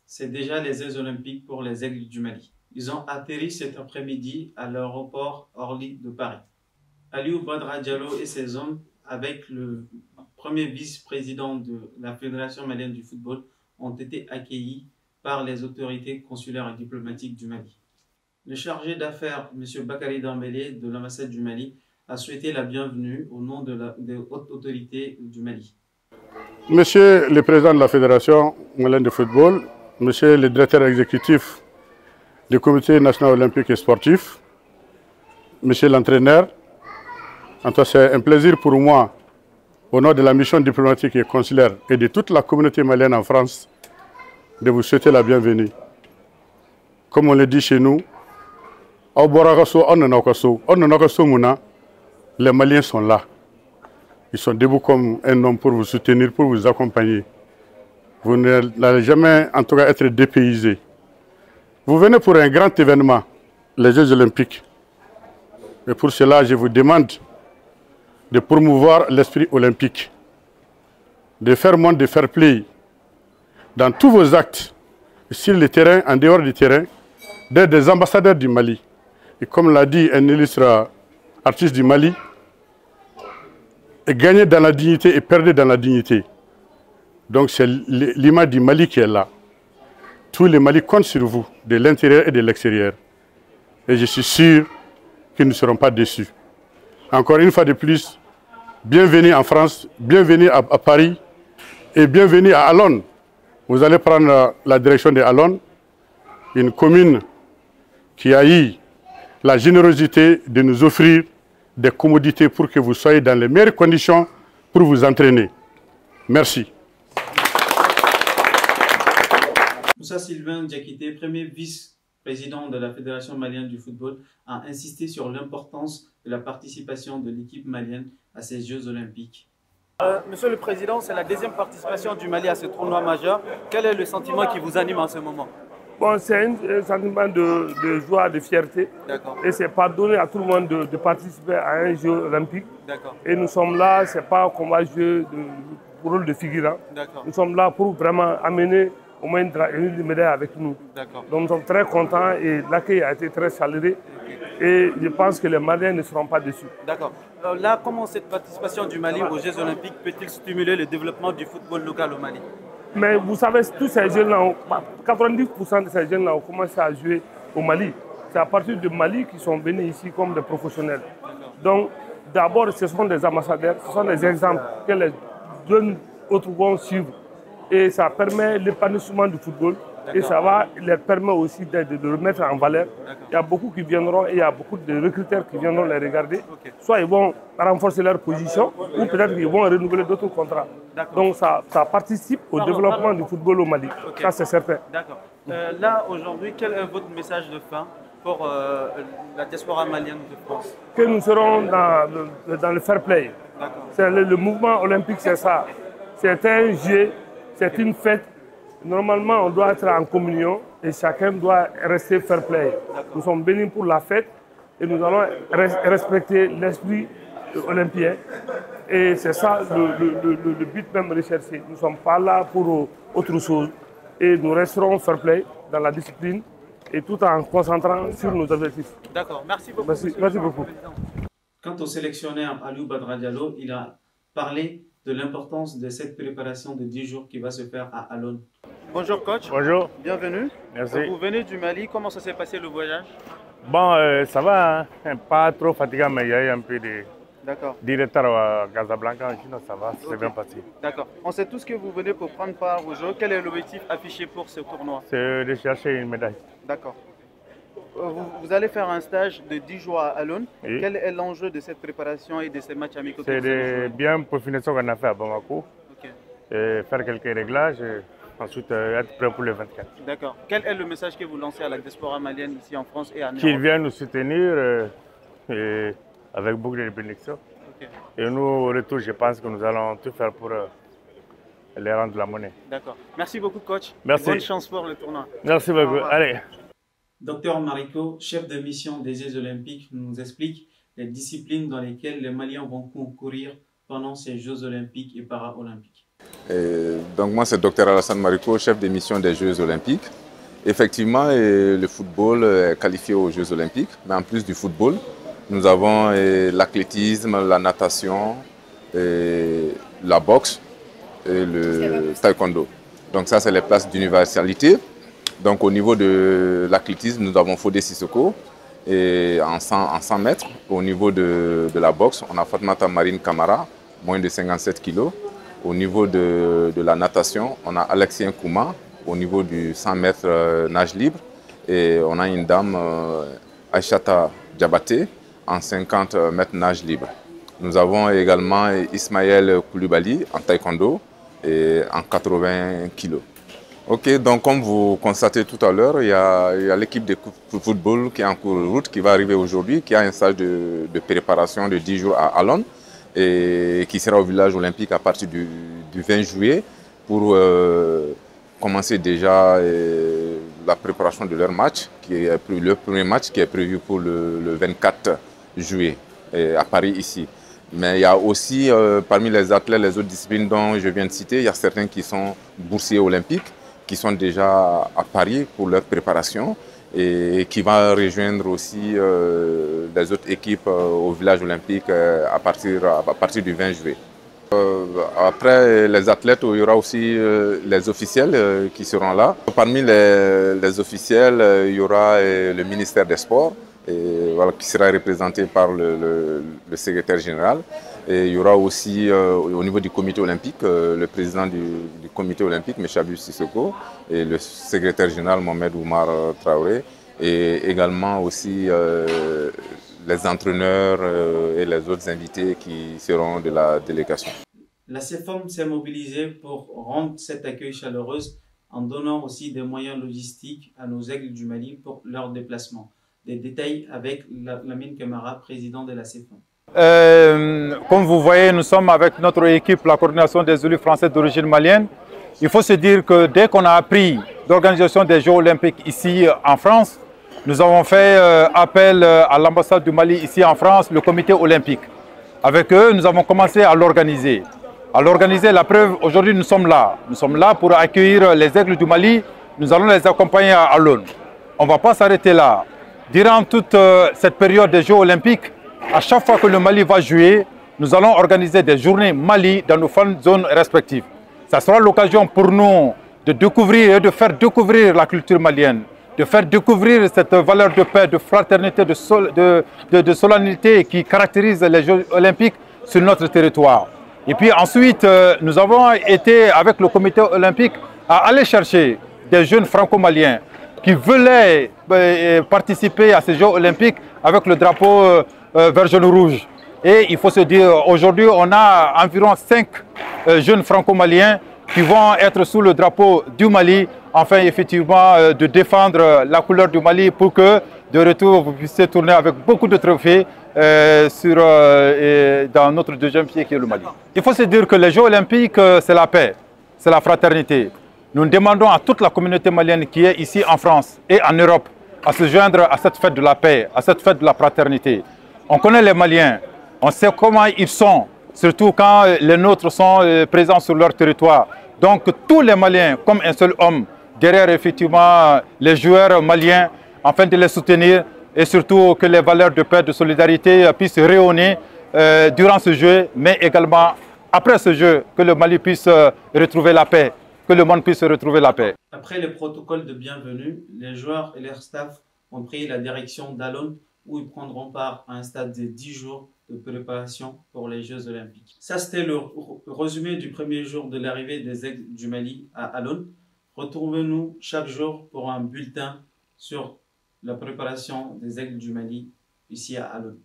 C'est déjà les Jeux olympiques pour les Aigles du Mali. Ils ont atterri cet après-midi à l'aéroport Orly de Paris. Aliou Badra Diallo et ses hommes, avec le premier vice-président de la Fédération malienne du football, ont été accueillis par les autorités consulaires et diplomatiques du Mali. Le chargé d'affaires, M. Bakary Dembélé, de l'ambassade du Mali, a souhaité la bienvenue au nom des hautes autorités du Mali. Monsieur le président de la Fédération malienne de football, monsieur le directeur exécutif du comité national olympique et sportif, monsieur l'entraîneur, c'est un plaisir pour moi, au nom de la mission diplomatique et consulaire et de toute la communauté malienne en France, de vous souhaiter la bienvenue. Comme on le dit chez nous, les Maliens sont là. Ils sont debout comme un homme pour vous soutenir, pour vous accompagner. Vous n'allez jamais, en tout cas, être dépaysé. Vous venez pour un grand événement, les Jeux olympiques. Et pour cela, je vous demande de promouvoir l'esprit olympique, de faire montre de fair play dans tous vos actes, sur le terrain, en dehors du terrain, d'être des ambassadeurs du Mali. Et comme l'a dit un illustre artiste du Mali, gagner dans la dignité et perdre dans la dignité. Donc c'est l'image du Mali qui est là. Tous les Mali comptent sur vous, de l'intérieur et de l'extérieur. Et je suis sûr qu'ils ne seront pas déçus. Encore une fois de plus, bienvenue en France, bienvenue à Paris et bienvenue à Alonne. Vous allez prendre la direction de Alonne, une commune qui a eu la générosité de nous offrir des commodités pour que vous soyez dans les meilleures conditions pour vous entraîner. Merci. Moussa Sylvain Diakité, premier vice-président de la Fédération malienne du football, a insisté sur l'importance de la participation de l'équipe malienne à ces Jeux olympiques. Monsieur le Président, c'est la deuxième participation du Mali à ce tournoi majeur. Quel est le sentiment qui vous anime en ce moment? Bon, c'est un sentiment de joie, de fierté. Et c'est pas donné à tout le monde de participer à un jeu olympique. Et nous sommes là, c'est pas qu'on va jouer le rôle de figurant. Nous sommes là pour vraiment amener au moins une médaille avec nous. Donc nous sommes très contents et l'accueil a été très chaleureux. Et je pense que les Maliens ne seront pas déçus. D'accord. Là, comment cette participation du Mali aux Jeux olympiques peut-il stimuler le développement du football local au Mali? Mais vous savez, tous ces jeunes-là, 90% de ces jeunes-là ont commencé à jouer au Mali. C'est à partir du Mali qu'ils sont venus ici comme des professionnels. Donc, d'abord, ce sont des ambassadeurs, ce sont des exemples que les jeunes autres vont suivre. Et ça permet l'épanouissement du football. Et ça va leur permettre aussi de le mettre en valeur. Il y a beaucoup qui viendront et il y a beaucoup de recruteurs qui viendront les regarder. Soit ils vont renforcer leur position ou peut-être qu'ils vont renouveler d'autres contrats. Donc ça participe au développement du football au Mali. Ça c'est certain. D'accord. Là aujourd'hui, quel est votre message de fin pour la diaspora malienne de France? Que nous serons dans le fair play. Le mouvement olympique, c'est ça. C'est un jeu, c'est une fête. Normalement, on doit être en communion et chacun doit rester fair play. Nous sommes bénis pour la fête et nous allons respecter l'esprit olympien. Et c'est ça le but même recherché. Nous ne sommes pas là pour autre chose. Et nous resterons fair play dans la discipline et tout en concentrant sur nos objectifs. D'accord, merci beaucoup. Merci beaucoup. Quant au sélectionneur Aliou Badra Diallo, il a parlé de l'importance de cette préparation de 10 jours qui va se faire à Alonne. Bonjour coach. Bonjour. Bienvenue. Merci. Vous venez du Mali, comment ça s'est passé le voyage? Bon, ça va, hein? Pas trop fatigant, mais il y a eu un peu de retard à Casablanca, sinon ça va, c'est bien passé. D'accord. On sait tous que vous venez pour prendre part au jeu. Quel est l'objectif affiché pour ce tournoi? C'est de chercher une médaille. D'accord. Vous allez faire un stage de 10 jours à Alonne. Oui. Quel est l'enjeu de cette préparation et de ces matchs amicaux? C'est de bien peaufiner ce qu'on a fait à Bamako, et faire quelques réglages, et ensuite être prêt pour le 24. D'accord. Quel est le message que vous lancez à la diaspora malienne ici en France et en Europe? Qu'ils viennent nous soutenir avec beaucoup de bénédictions. Et nous, au retour, je pense que nous allons tout faire pour les rendre la monnaie. D'accord. Merci beaucoup coach. Merci. Bonne chance pour le tournoi. Merci beaucoup. Allez. Docteur Mariko, chef de mission des Jeux olympiques, nous explique les disciplines dans lesquelles les Maliens vont concourir pendant ces Jeux olympiques et para-olympiques. Donc moi c'est Dr Alassane Mariko, chef de mission des Jeux Olympiques. Effectivement, le football est qualifié aux Jeux Olympiques, mais en plus du football, nous avons l'athlétisme, la natation, la boxe et le taekwondo. Donc ça c'est les places d'universalité. Donc au niveau de l'athlétisme, nous avons Fodé Sissoko et en 100 mètres. Au niveau de la boxe, on a Fatmata Marine Camara, moins de 57 kg. Au niveau de la natation, on a Alexien Kouma au niveau du 100 mètres nage libre. Et on a une dame, Aïchata Diabaté, en 50 mètres nage libre. Nous avons également Ismaël Koulibaly en taekwondo et en 80 kg. Ok, donc comme vous constatez tout à l'heure, il y a l'équipe de football qui est en cours de route, qui va arriver aujourd'hui, qui a un stage de préparation de 10 jours à Alone et qui sera au village olympique à partir du 20 juillet pour commencer déjà la préparation de leur match, qui est le premier match qui est prévu pour le 24 juillet à Paris ici. Mais il y a aussi parmi les athlètes, les autres disciplines dont je viens de citer, il y a certains qui sont boursiers olympiques, qui sont déjà à Paris pour leur préparation et qui vont rejoindre aussi les autres équipes au village olympique à partir du 20 juillet. Après les athlètes, il y aura aussi les officiels qui seront là. Parmi les officiels, il y aura le ministère des Sports qui sera représenté par le secrétaire général. Et il y aura aussi au niveau du comité olympique, le président du comité olympique, M. Abus Sissoko, et le secrétaire général Mohamed Oumar Traoré, et également aussi les entraîneurs et les autres invités qui seront de la délégation. La CEFOM s'est mobilisée pour rendre cet accueil chaleureux en donnant aussi des moyens logistiques à nos aigles du Mali pour leur déplacement. Des détails avec Lamine Camara, président de la CEFOM. Comme vous voyez, nous sommes avec notre équipe, la coordination des élus français d'origine malienne. Il faut se dire que dès qu'on a appris l'organisation des Jeux olympiques ici en France, nous avons fait appel à l'ambassade du Mali ici en France, le comité olympique. Avec eux, nous avons commencé à l'organiser. La preuve, aujourd'hui nous sommes là. Nous sommes là pour accueillir les aigles du Mali. Nous allons les accompagner à Alone. On ne va pas s'arrêter là. Durant toute cette période des Jeux olympiques, à chaque fois que le Mali va jouer, nous allons organiser des journées Mali dans nos zones respectives. Ça sera l'occasion pour nous de découvrir et de faire découvrir la culture malienne, de faire découvrir cette valeur de paix, de fraternité, de solennité qui caractérise les Jeux olympiques sur notre territoire. Et puis ensuite, nous avons été avec le comité olympique à aller chercher des jeunes franco-maliens qui voulaient participer à ces Jeux olympiques avec le drapeau vert, jaune, rouge. Et il faut se dire, aujourd'hui, on a environ 5 jeunes franco-maliens qui vont être sous le drapeau du Mali, afin effectivement de défendre la couleur du Mali pour que de retour vous puissiez tourner avec beaucoup de trophées dans notre deuxième pied qui est le Mali. Il faut se dire que les Jeux olympiques, c'est la paix, c'est la fraternité. Nous demandons à toute la communauté malienne qui est ici en France et en Europe à se joindre à cette fête de la paix, à cette fête de la fraternité. On connaît les Maliens, on sait comment ils sont, surtout quand les nôtres sont présents sur leur territoire. Donc tous les Maliens, comme un seul homme, derrière effectivement les joueurs maliens, afin de les soutenir et surtout que les valeurs de paix, de solidarité puissent rayonner durant ce jeu, mais également après ce jeu, que le Mali puisse retrouver la paix, que le monde puisse retrouver la paix. Après le protocole de bienvenue, les joueurs et leur staff ont pris la direction d'Alone où ils prendront part à un stade de 10 jours de préparation pour les Jeux olympiques. Ça, c'était le résumé du premier jour de l'arrivée des aigles du Mali à Alone. Retrouvez-nous chaque jour pour un bulletin sur la préparation des aigles du Mali ici à Alone.